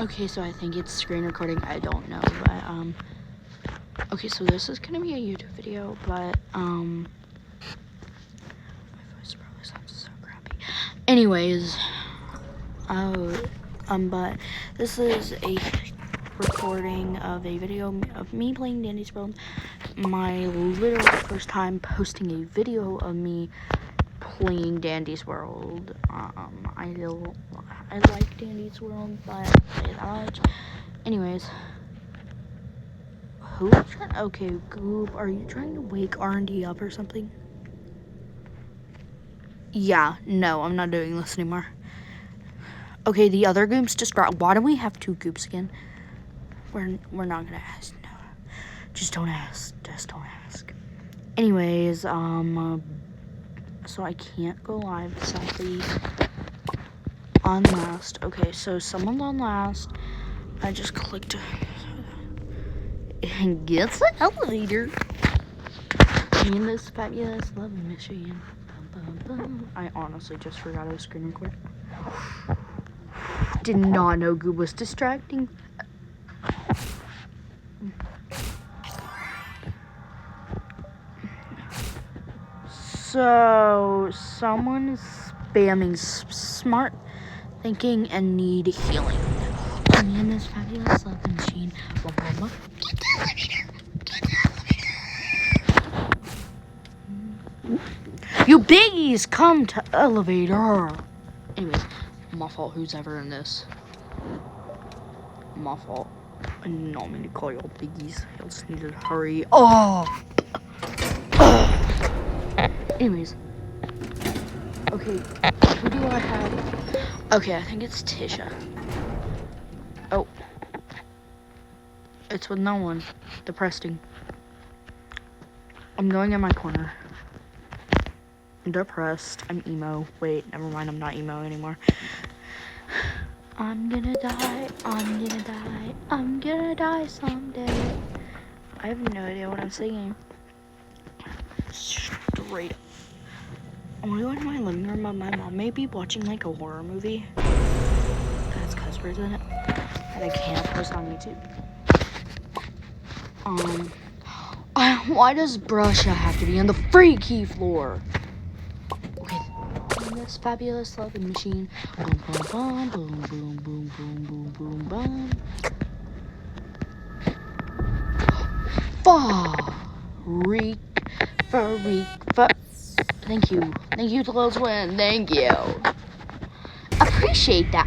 Okay, so I think it's screen recording. I don't know, but okay, so this is gonna be a YouTube video, but my voice probably sounds so crappy. Anyways, but this is a recording of a video of me playing Dandy's World. My literal first time posting a video of me playing Dandy's World. I like Dandy's World, but I don't play it that much. Anyways, okay, Goob, are you trying to wake R&D up or something? Yeah, no, I'm not doing this anymore. Okay, the other Goob's distraught. Why do we have two Goobs again? We're not gonna ask. No, just don't ask. Just don't ask. Anyways, so I can't go live sadly on last. Okay, so someone's on last. I just clicked and gets the elevator. Me and this fabulous love machine. Bum, bum, bum. I honestly just forgot I was screen record. Did not know Goob was distracting. So someone is spamming smart thinking and need healing. Me and this fabulous love machine. Bum, bum, bum. Get the elevator. Get the elevator. You biggies, come to elevator. Anyways, my fault. Who's ever in this? My fault. I did not mean to call y'all biggies. Y'all just needed to hurry. Oh. Anyways. Okay. Who do I have? Okay, I think it's Tisha. Oh. It's with no one. Depressing. I'm going in my corner. I'm depressed. I'm emo. Wait, never mind. I'm not emo anymore. I'm gonna die. I'm gonna die. I'm gonna die someday. I have no idea what I'm singing. Straight up. I'm gonna go into my living room, but my mom may be watching like a horror movie that has cuss words in it that I can't post on YouTube. Why does Brusha have to be on the freaky floor? Okay, this fabulous loving machine. Boom, boom, boom, boom, boom, boom, boom, boom, boom, boom. Thank you. Thank you to Lil Twin. Thank you. Appreciate that.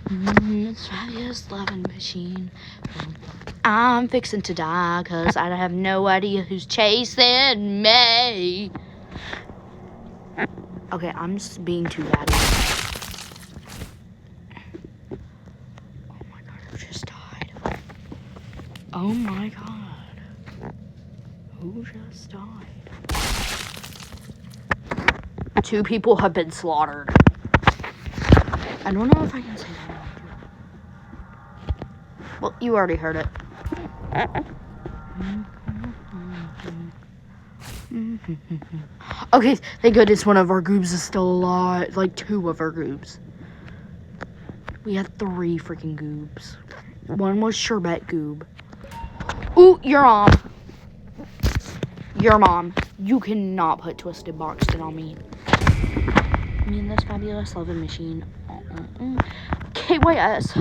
It's fabulous loving machine. I'm fixing to die because I have no idea who's chasing me. Okay, I'm just being too bad. Oh my god, who just died? Oh my god. Who just died? 2 people have been slaughtered. I don't know if I can say that. Well, you already heard it. Okay, thank goodness one of our Goobs is still alive. Like 2 of our Goobs. We had 3 freaking Goobs. One was Sherbet Goob. Ooh, your mom. Your mom. You cannot put Twisted Boxton on me. Me and this fabulous loving machine. KYS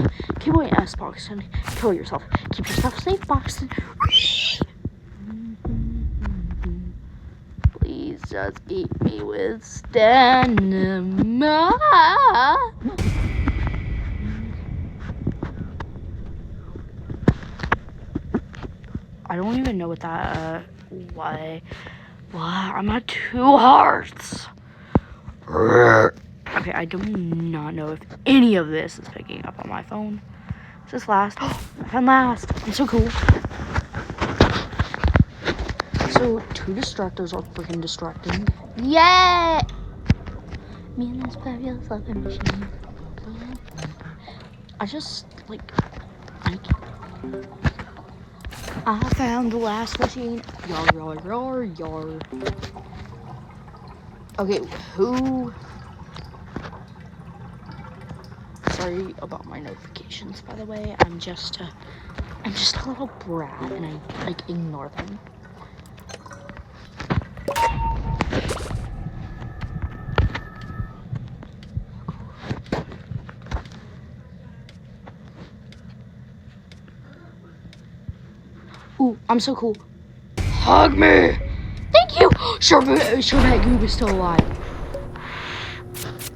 Boxton. Kill yourself. Keep yourself safe, Boxton. Please just keep me with stamina. I don't even know what that, why, I'm at 2 hearts. Okay, I do not know if any of this is picking up on my phone. Is this last? Oh, I found last. I'm so cool. So, 2 distractors are freaking distracting. Yeah! Me and this fabulous loving machine. I just, like, I found the last machine. Yar, yar, yar, yar. Okay, who? So sorry about my notifications, by the way. I'm just a little brat, and I like ignore them. Ooh, I'm so cool. Hug me! Thank you! Sherbet Goob is still alive.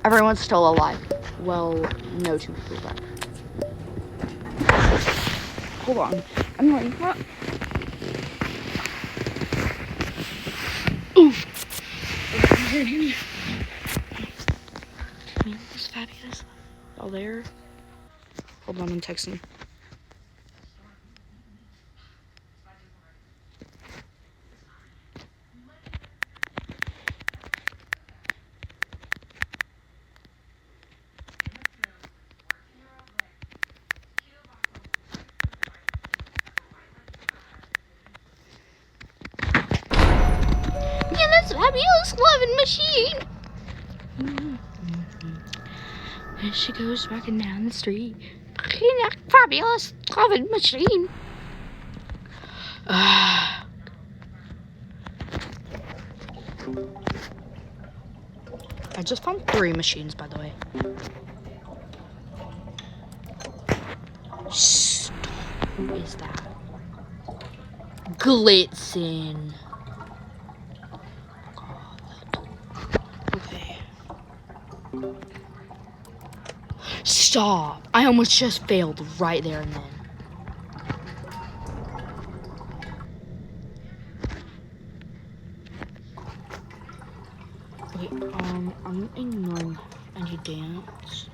Everyone's still alive. Well, no two people died. Hold on. I'm like, what? Oof. Man, this fabulous. All there. Hold on, I'm texting. Yeah, that's fabulous loving machine. There she goes walking down the street. Fabulous loving machine. I just found 3 machines, by the way. Stop. Who is that? Glitzen. Okay. Stop. I almost just failed right there and then. Wait, I'm ignoring any dance.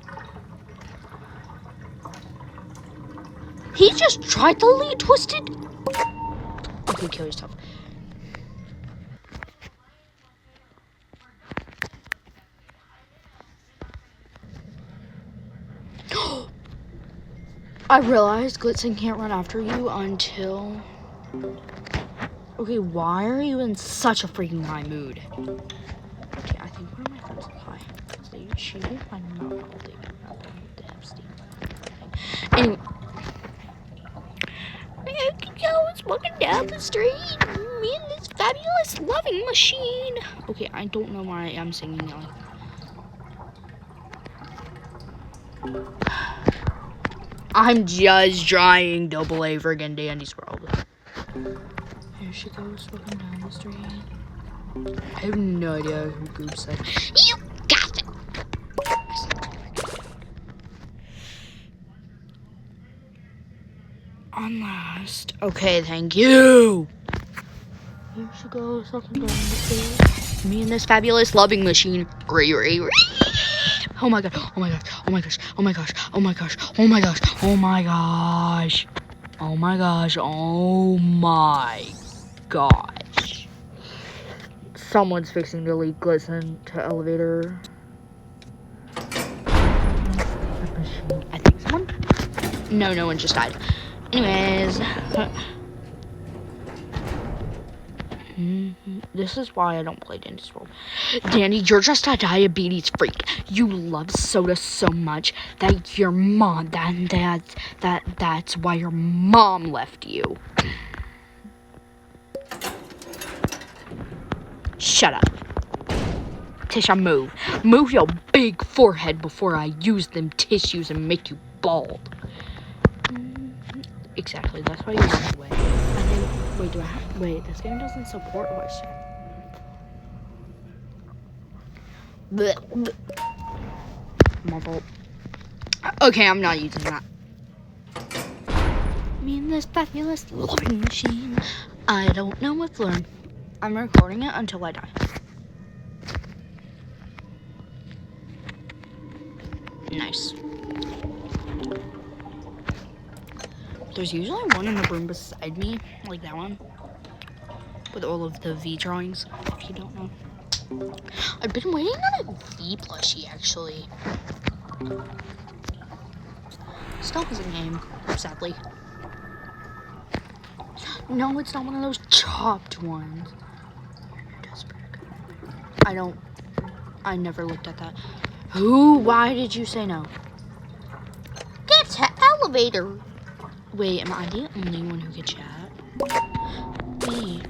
He just tried to lead twisted. Okay, kill yourself. I realized Glitzen can't run after you until... Okay, why are you in such a freaking high mood? Okay, I think one of my friends is high. They cheated by not holding up the Epstein. Anyway. I was walking down the street, me and this fabulous loving machine. Okay, I don't know why I'm singing now. I'm just trying to play friggin' Dandy's World. Here she goes, walking down the street. I have no idea who Goob said. You got it! On last. Okay, thank you. Here she goes, walking down the street. Me and this fabulous loving machine. Oh my god, oh my gosh, oh my gosh, oh my gosh, oh my gosh, oh my gosh, oh my gosh, oh my gosh, oh my gosh. Someone's fixing to leak Glitzen to elevator. I think someone? No, no one just died. Anyways. This is why I don't play Dandy's World. Dandy, you're just a diabetes freak. You love soda so much that your mom, that's why your mom left you. Shut up. Tisha, move. Move your big forehead before I use them tissues and make you bald. Exactly, that's why you run away. Wait, this game doesn't support voice chat. My fault. Okay, I'm not using that. Me and this fabulous loving machine. I don't know what's learned. I'm recording it until I die. Nice. There's usually one in the room beside me, like that one, with all of the V drawings, if you don't know. I've been waiting on a V plushie, actually. Still hasn't came, sadly. No, it's not one of those chopped ones. You're desperate. I never looked at that. Why did you say no? elevator. Wait, am I the only one who can chat? Wait,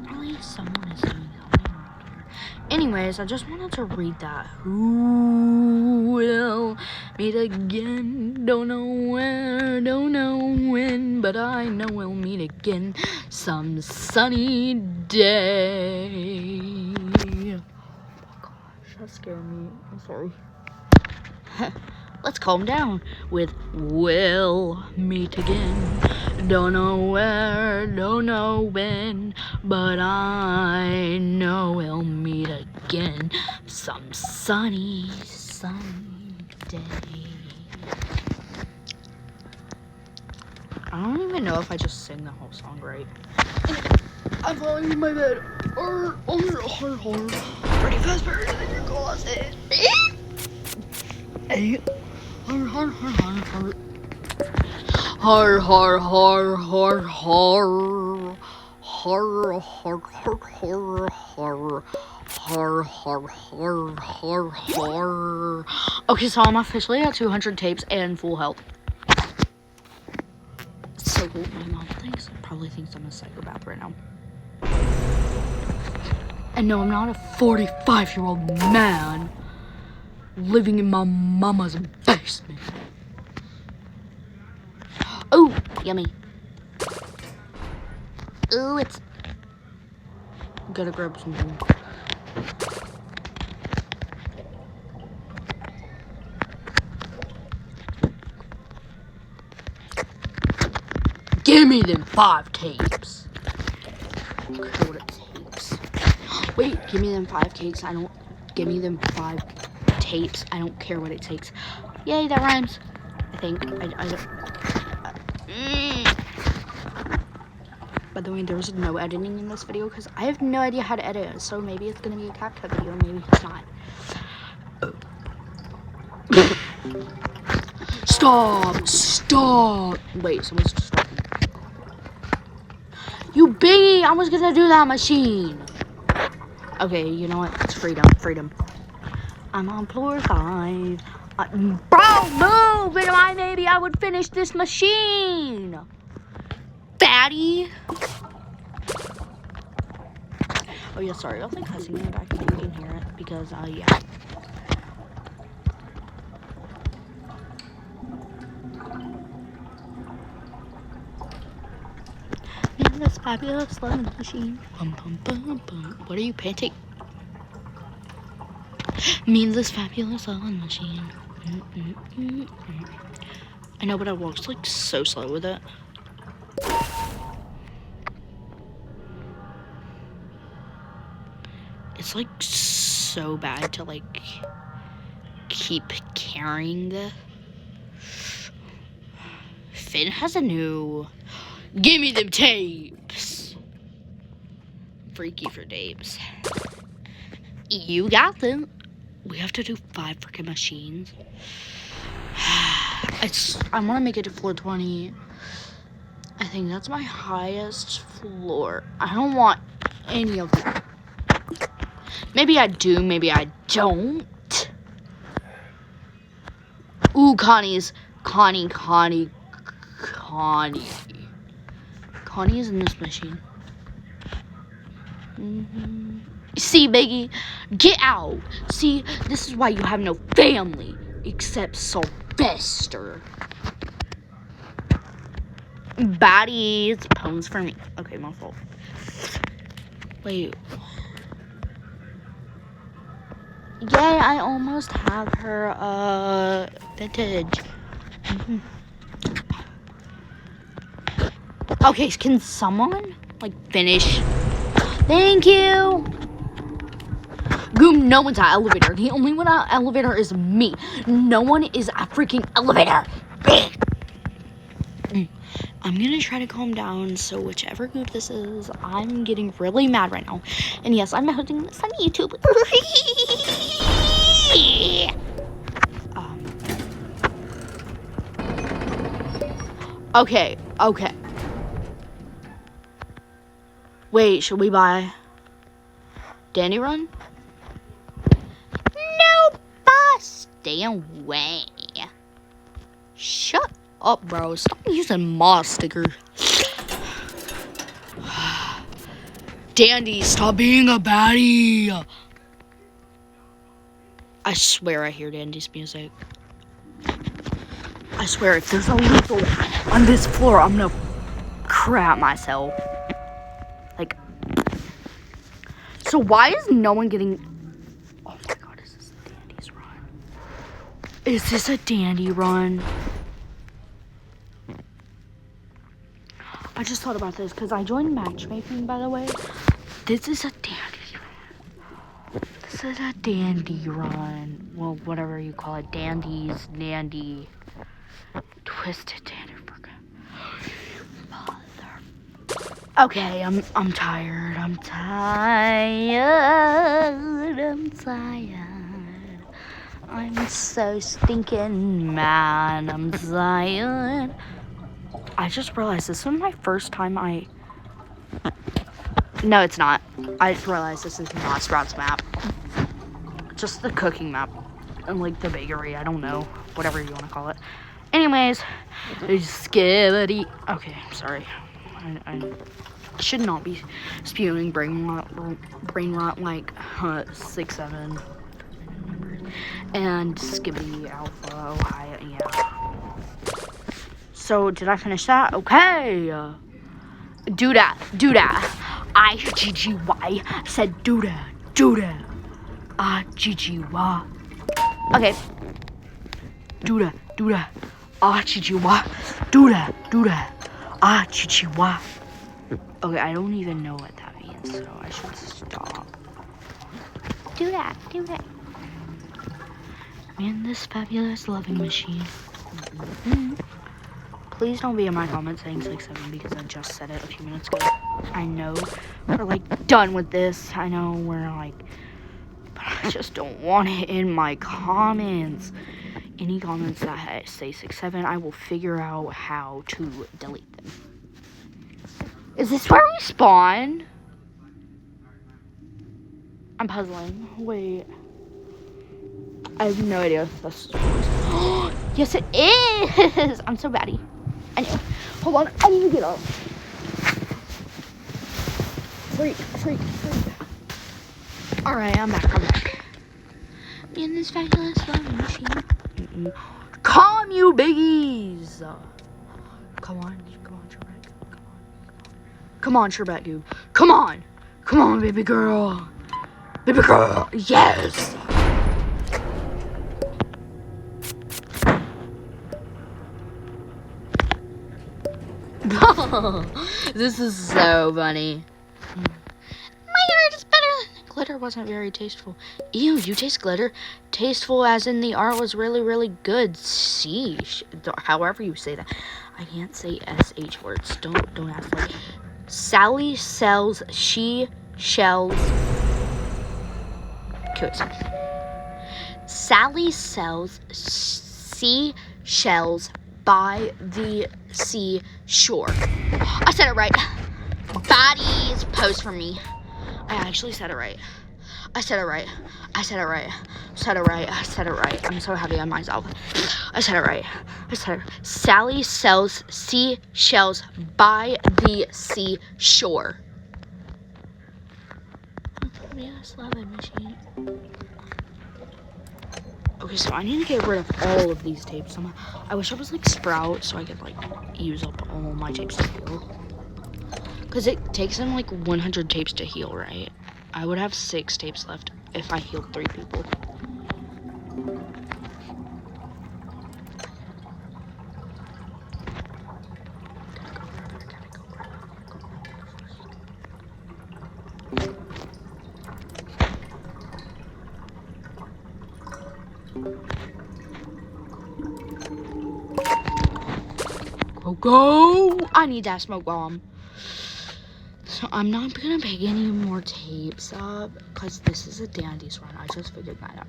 at least someone is doing something. Anyways, I just wanted to read that. Who will meet again? Don't know where, don't know when, but I know we'll meet again some sunny day. Oh gosh, that scared me. I'm sorry. Let's calm down with we'll meet again. Don't know where, don't know when, but I know we'll meet again some sunny, sunny day. I don't even know if I just sing the whole song right. I'm falling in my bed. Pretty fast, better than your closet. Hey. Har har har har har har. Okay, so I'm officially at 200 tapes and full health. So my mom probably thinks I'm a psychopath right now. And no, I'm not a 45-year-old man living in my mama's basement. Oh, yummy. Ooh, it's... Gotta grab some food. Give me them 5 tapes. I don't care what it takes. Wait, give me them 5 cakes. Give me them 5 tapes. I don't care what it takes. Yay, that rhymes. I think. I don't... By the way, there's no editing in this video because I have no idea how to edit it. So maybe it's gonna be a CapCut video, maybe it's not. Stop! Wait, someone's just talking. You biggie! I was gonna do that machine. Okay, you know what? It's freedom. I'm on floor 5. Bro, move! And maybe I would finish this machine. Fatty. Oh yeah, sorry. I'll think cussing in the back. You can hear it because yeah. In this fabulous lemon machine. Bum, bum, bum, bum. What are you panting? Me and this fabulous lemon machine. I know, but I walked like so slow with it. It's like so bad to like keep carrying the. Finn has a new. Give me them tapes. Freaky for tapes. You got them. We have to do 5 freaking machines. I want to make it to floor 20. I think that's my highest floor. I don't want any of them. Maybe I do, maybe I don't. Ooh, Connie is in this machine. See, Biggie, get out. See, this is why you have no family except Sylvester. Baddies, poems for me. Okay, my fault. Wait. Yay, I almost have her, vintage. Okay, can someone, like, finish? Thank you! Goom, no one's at elevator. The only one at elevator is me. No one is at freaking elevator. I'm gonna try to calm down, so whichever group this is, I'm getting really mad right now. And yes, I'm hosting this on YouTube. Okay. Wait, should we buy Dandy Run? No, boss, stay away. Shut up, bro. Stop using moss sticker. Dandy, stop being a baddie. I swear I hear Dandy's music. I swear if there's a lethal on this floor, I'm gonna crap myself. Like, so why is no one getting... Oh my god, is this a Dandy's run? Is this a Dandy run? I just thought about this because I joined matchmaking, by the way. This is a Dandy run. This is a Dandy run. Well, whatever you call it. Dandy's, Dandy. Twisted Dandy. Okay, I'm tired. I'm so stinking mad. I'm tired. I just realized this is my first time No, it's not. I just realized this is not Sprouts map. Just the cooking map. And like the bakery, I don't know. Whatever you want to call it. Anyways, skibidi. Okay, sorry. I should not be spewing brain rot like 6, 7 and Skibbity Alpha Ohio. Yeah. So did I finish that? Okay. Do that. IGGY said do that. IGGY. Okay. Do that. IGGY. Do that. IGGY. Okay, I don't even know what that means, so I should stop. Do that. Man, this fabulous loving machine. Please don't be in my comments saying 6-7 because I just said it a few minutes ago. I know we're like done with this. I know we're like, but I just don't want it in my comments. Any comments that say 6-7, I will figure out how to delete them. Is this where we spawn? I'm puzzling. Wait. I have no idea if this is yes, it is! I'm so batty. Anyway, hold on. I need to get up. Freak. Alright, I'm back. In this fabulous loving machine. Calm, you biggies! Come on, Sherbet. Come on, Sherbet, dude. Come on, baby girl. Yes! This is so funny. My art is better. Glitter wasn't very tasteful. Ew, you taste glitter? Tasteful as in the art was really, really good. Sheesh. However you say that. I can't say SH words. Don't ask for it. Sally sells shells. Sally sells seashells by the seashore. I said it right. Baddies pose for me. I actually said it right. I said it right. I'm so happy on myself. I said it right. Sally sells seashells by the seashore. Yes, love it, machine. Okay, so I need to get rid of all of these tapes. I wish I was like Sprout so I could like use up all my tapes to heal. Because it takes them like 100 tapes to heal, right? I would have 6 tapes left if I healed 3 people. Go! I need that smoke bomb. So I'm not gonna pick any more tapes up because this is a Dandy's run. I just figured that out.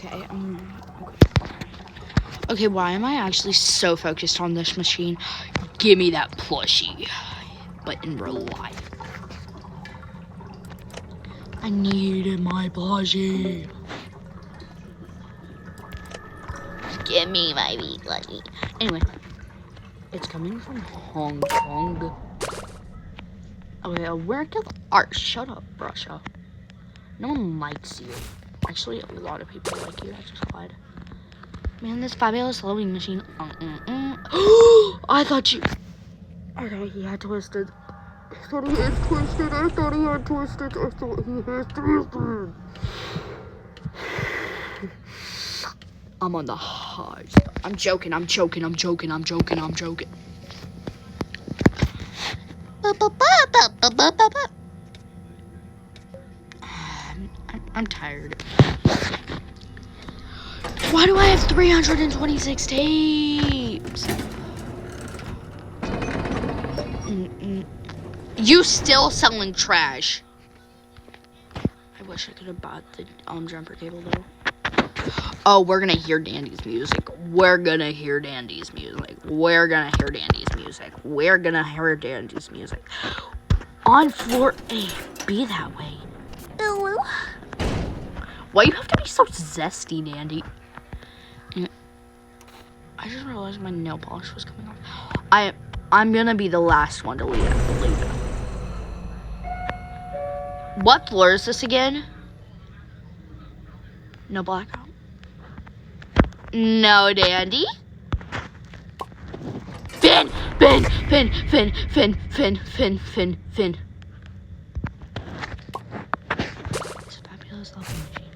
Okay, okay, why am I actually so focused on this machine? Give me that plushie. But in real life. I needed my plushie. Give me my plushie. Anyway, it's coming from Hong Kong. Okay, where can shut up, Russia. No one likes you. Actually, a lot of people like you. I just lied. Man, this fabulous loading machine. I thought you. Okay, he had twisted. I thought he had twisted. I thought he had twisted. I thought he had twisted. I'm on the hard stuff. I'm joking. I'm joking. I'm joking. I'm joking. I'm joking. I'm tired. Why do I have 326 tapes? You still selling trash. I wish I could have bought the jumper cable though. Oh, we're gonna hear Dandy's music. We're gonna hear Dandy's music. We're gonna hear Dandy's music. We're gonna hear Dandy's music. On floor 8. Be that way. Why you have to be so zesty, Dandy? I just realized my nail polish was coming off. I'm gonna be the last one to leave it. What floor is this again? No blackout. No, Dandy. Finn. It's a fabulous lovely machine.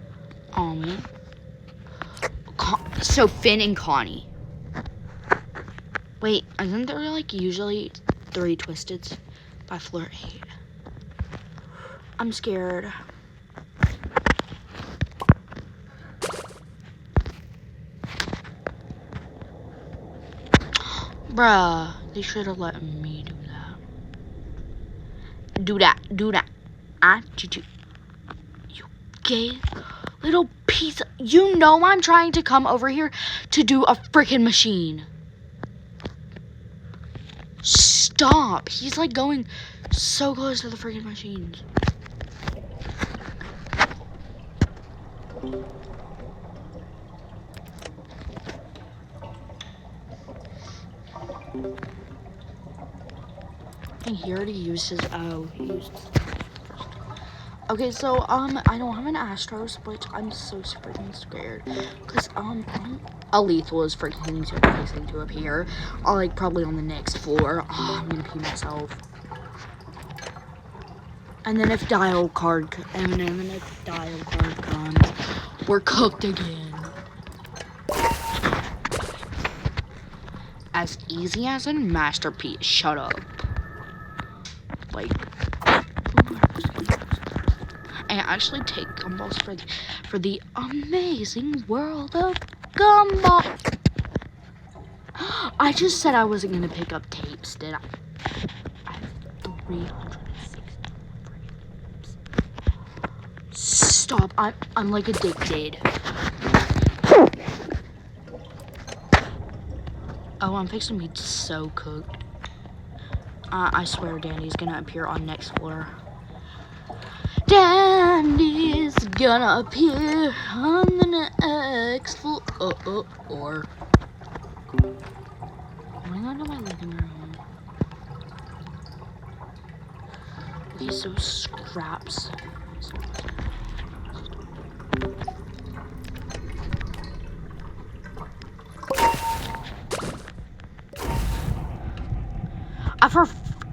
Oh man. So Finn and Connie. Wait, isn't there like usually 3 twisteds by floor 8? I'm scared. Bruh, they should have let me do that. Do that. You gay little piece of, you know I'm trying to come over here to do a freaking machine. Stop. He's like going so close to the freaking machines. And he already used his, he used his first. Okay, so, I don't have an Astros, which I'm so freaking scared. Because, Lethal is freaking facing to appear. Like, probably on the next floor. Oh, I'm gonna pee myself. And then if dial card comes, we're cooked again. As easy as a masterpiece. Shut up. Like, I actually take gumballs for the amazing world of gumball. I just said I wasn't gonna pick up tapes, did I? I have 360 tapes. Stop! I'm like addicted. Oh, I'm fixing to be so cooked. I swear Dandy's gonna appear on next floor. Dandy's gonna appear on the next floor. Going on to my living room. Okay, so scraps.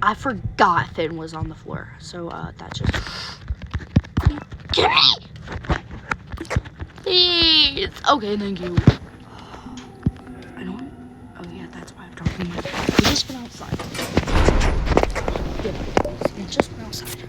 I forgot Finn was on the floor, so that's just. Give me! Please! Okay, thank you. I don't. Oh, yeah, that's why I'm talking. We just went outside. Yeah, we just went outside.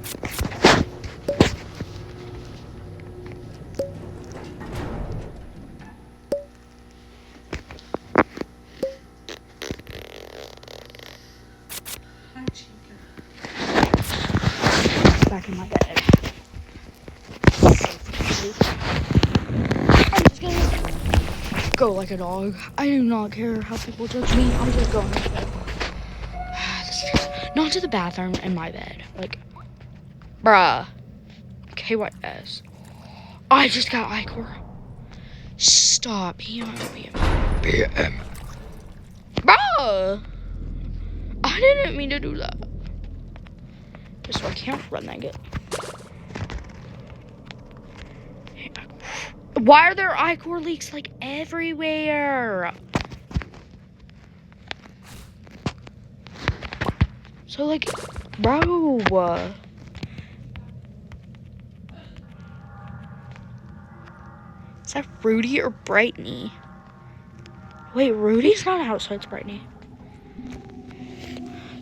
Back in my bed. I'm just gonna go like a dog. I do not care how people judge me. I'm just going like that. Not to the bathroom in my bed. Like, bruh. KYS. I just got Icor. Stop. PM. Bruh. I didn't mean to do that. Just so I can't run that good. Why are there Icor leaks like everywhere? So like, bro. Is that Rudy or Brightney? Wait, Rudy's not outside, it's Brightney.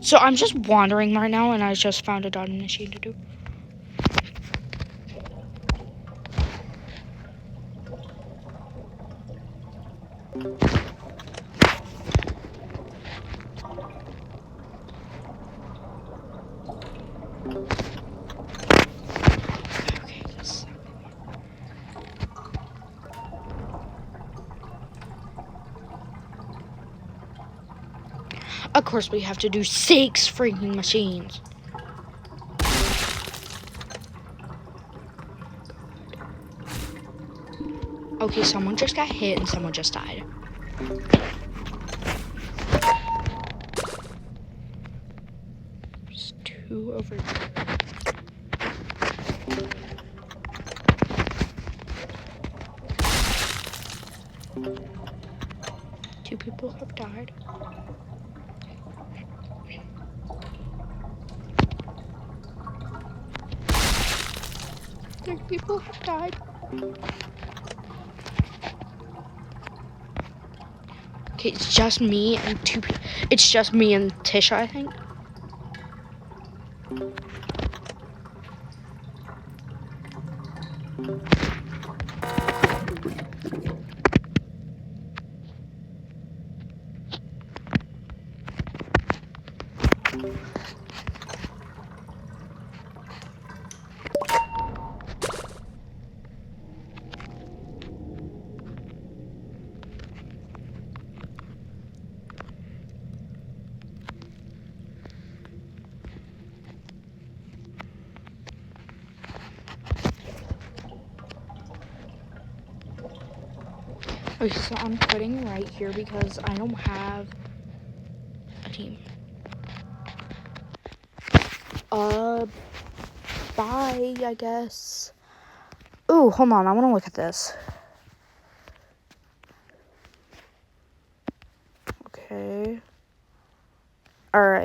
So I'm just wandering right now and I just found a dot machine to do. Okay, this. Of course we have to do 6 freaking machines. Okay, someone just got hit and someone just died. There's 2 over here. Two people have died. Three people have died. Okay, it's just me and 2 people. It's just me and Tisha, I think. Okay, so I'm putting right here because I don't have a team. Bye, I guess. Ooh, hold on, I want to look at this. Okay. Alright.